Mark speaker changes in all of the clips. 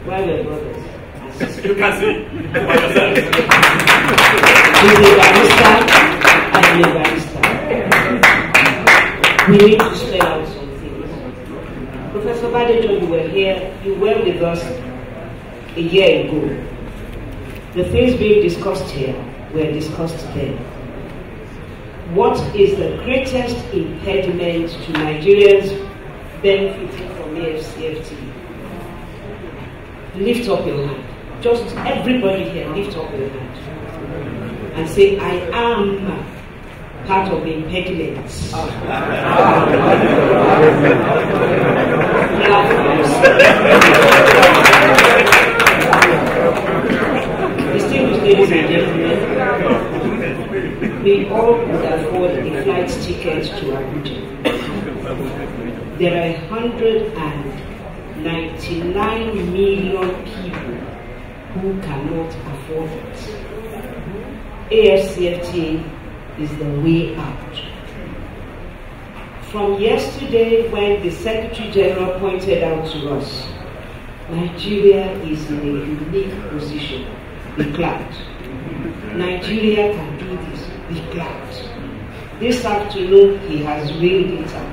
Speaker 1: While we're brothers.
Speaker 2: You can see by yourself.
Speaker 1: He's a barrister and a barrister. We need to spell out some things. Professor Badejo, you were here, you were with us a year ago. The things being discussed here were discussed then. What is the greatest impediment to Nigerians benefiting from Afcfta? Lift up your hand. Just everybody here, lift up your hand. And say, I am part of the impediments. Distinguished ladies and gentlemen, we all could afford a flight ticket to Abuja. There are 199 million people who cannot afford it. Afcfta is the way out. From yesterday, when the Secretary General pointed out to us, Nigeria is in a unique position. Be glad. Nigeria can do this. Be glad. This afternoon, he has reeled it out.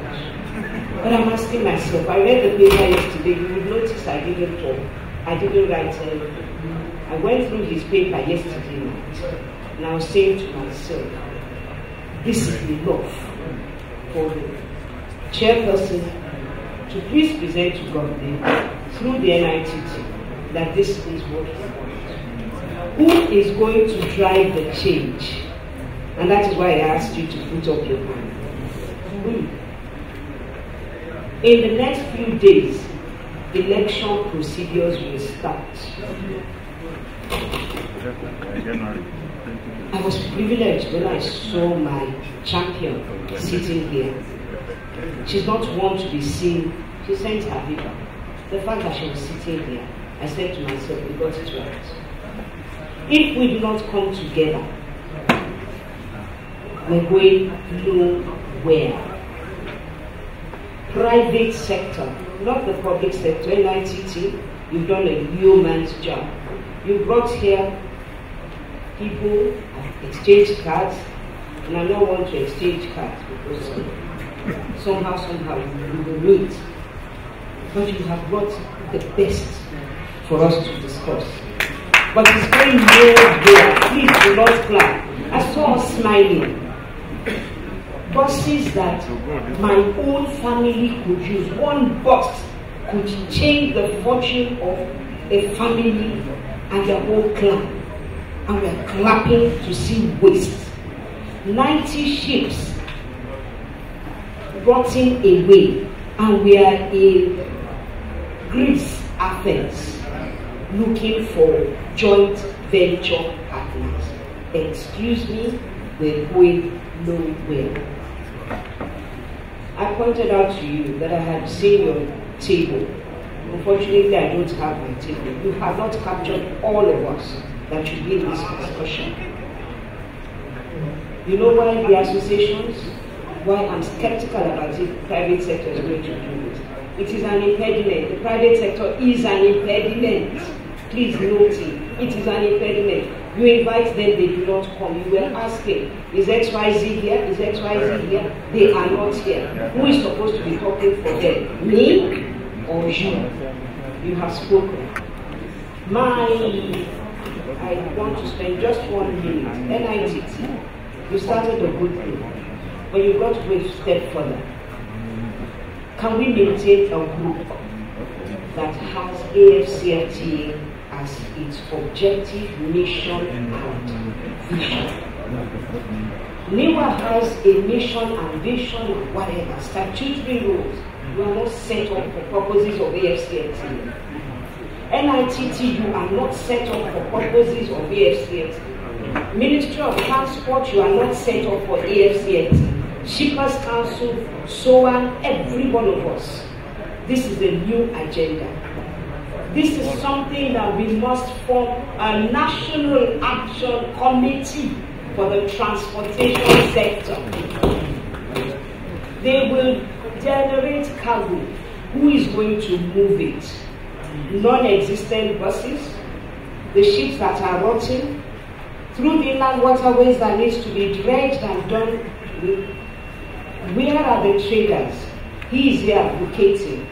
Speaker 1: But I'm asking myself, I read the paper yesterday, you will notice I didn't talk. I didn't write anything. I went through his paper yesterday night, and I was saying to myself, this is enough for the chairperson to please present to government through the NITT that this is what he wants. Who is going to drive the change? And that is why I asked you to put up your hand. In the next few days, election procedures will start. I was privileged when I saw my champion sitting here. She's not one to be seen. She sent her paper. The fact that she was sitting here, I said to myself, we got it right. If we do not come together, we're going nowhere. Private sector, not the public sector, NITT, you've done a yeoman's job. You brought here people have exchanged cards, and I don't want to exchange cards because somehow you will meet. But you have brought the best for us to discuss. But it's going nowhere. Please do not clap. I saw us smiling. Buses that my own family could use. One bus could change the fortune of a family and their whole clan. And we're clapping to see waste. 90 ships rotting away, and we are in Greece, Athens, looking for joint venture partners. Excuse me, we're going nowhere. I pointed out to you that I had seen your table. Unfortunately, I don't have my table. You have not captured all of us that should be in this discussion. You know why the associations? Why I'm skeptical about it, the private sector is going to do it. It is an impediment. The private sector is an impediment. Please note it. It is an impediment. You invite them, they do not come. You were asking, is XYZ here? Is XYZ here? They are not here. Who is supposed to be talking for them? Me or you? You have spoken. I want to spend just 1 minute. NITT, you started a good thing, but you've got to go a step further. Can we maintain a group that has Afcfta as its objective, mission, and vision? NIWA has a mission and vision and whatever, statutory rules. You are not set up for purposes of Afcfta. NITT, you are not set up for purposes of Afcfta. Ministry of Transport, you are not set up for Afcfta. Shippers Council, so on, every one of us. This is a new agenda. This is something that we must form a national action committee for the transportation sector. They will generate cargo. Who is going to move it? non-existent buses, the ships that are rotting, through the inland waterways that needs to be dredged and done with. Where are the traders? He is here advocating.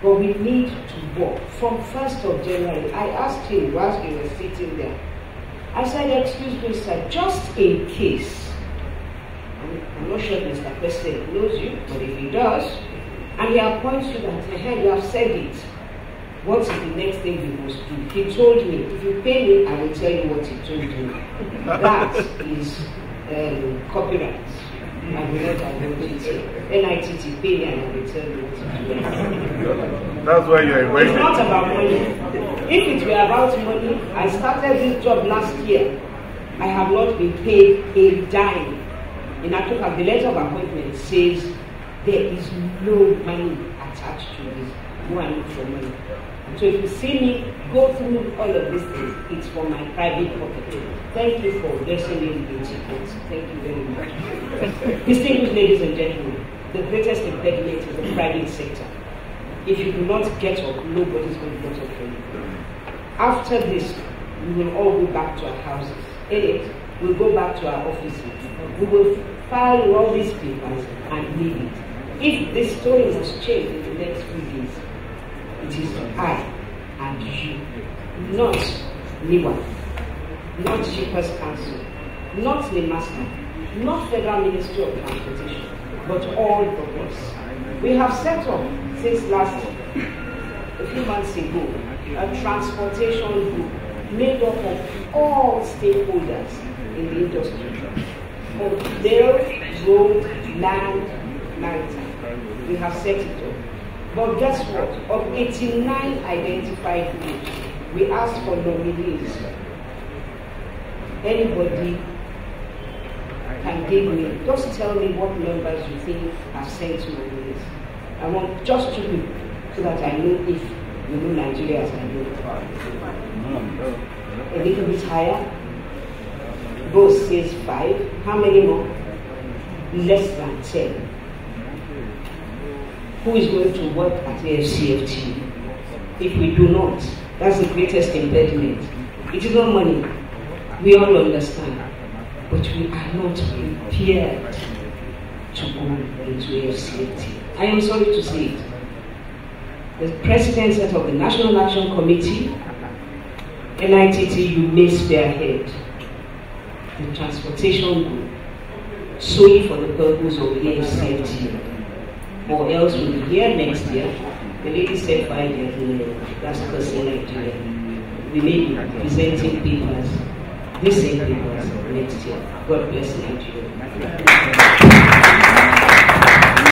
Speaker 1: But we need to work. From 1st of January, I asked him whilst we were sitting there, I said, excuse me, sir, just in case, I'm not sure Mr. President knows you, but if he does, and he appoints you that, hey, you have said it, what is the next thing you must do? He told me, if you pay me, I will tell you what he told me. That is copyright. I will not divulge it. NITT pay me and I will tell you what to do.
Speaker 3: That's why you're waiting.
Speaker 1: It's not about money. If it were about money, I started this job last year. I have not been paid a dime. In Afcfta, the letter of appointment says there is no money attached to this. Go and look for money. So if you see me go through all of these things, it's for my private pocket. Thank you for blessing me with the tickets. Thank you very much. Distinguished ladies and gentlemen, the greatest impediment is the private sector. If you do not get up, nobody's going to get up for you. After this, we will all go back to our houses. We'll go back to our offices. We will file all these papers and leave it. If this story must change in the next few days, it is I and you, not NIWA, not Shippers Council, not NIMASTA, not Federal Ministry of Transportation, but all of us. We have set up, since a few months ago, a transportation group made up of all stakeholders in the industry, of rail, road, land, maritime. We have set it up. But guess what? Of 89 identified groups, we asked for nominees. Anybody can give me, just tell me what members you think have sent nominees. I want just 2 people so that I know if you know Nigeria as I know it. A little bit higher. Both says 5. How many more? Less than 10. Who is going to work at Afcfta? If we do not, that's the greatest impediment. It is not money. We all understand. But we are not prepared to go into Afcfta. I am sorry to say it. The president set of the National Action Committee, NITT, you may spearhead the transportation group solely for the purpose of Afcfta. Or else we'll be here next year. The lady said 5 years, that's person Nigeria. We may be presenting papers, the same papers next year. God bless Nigeria.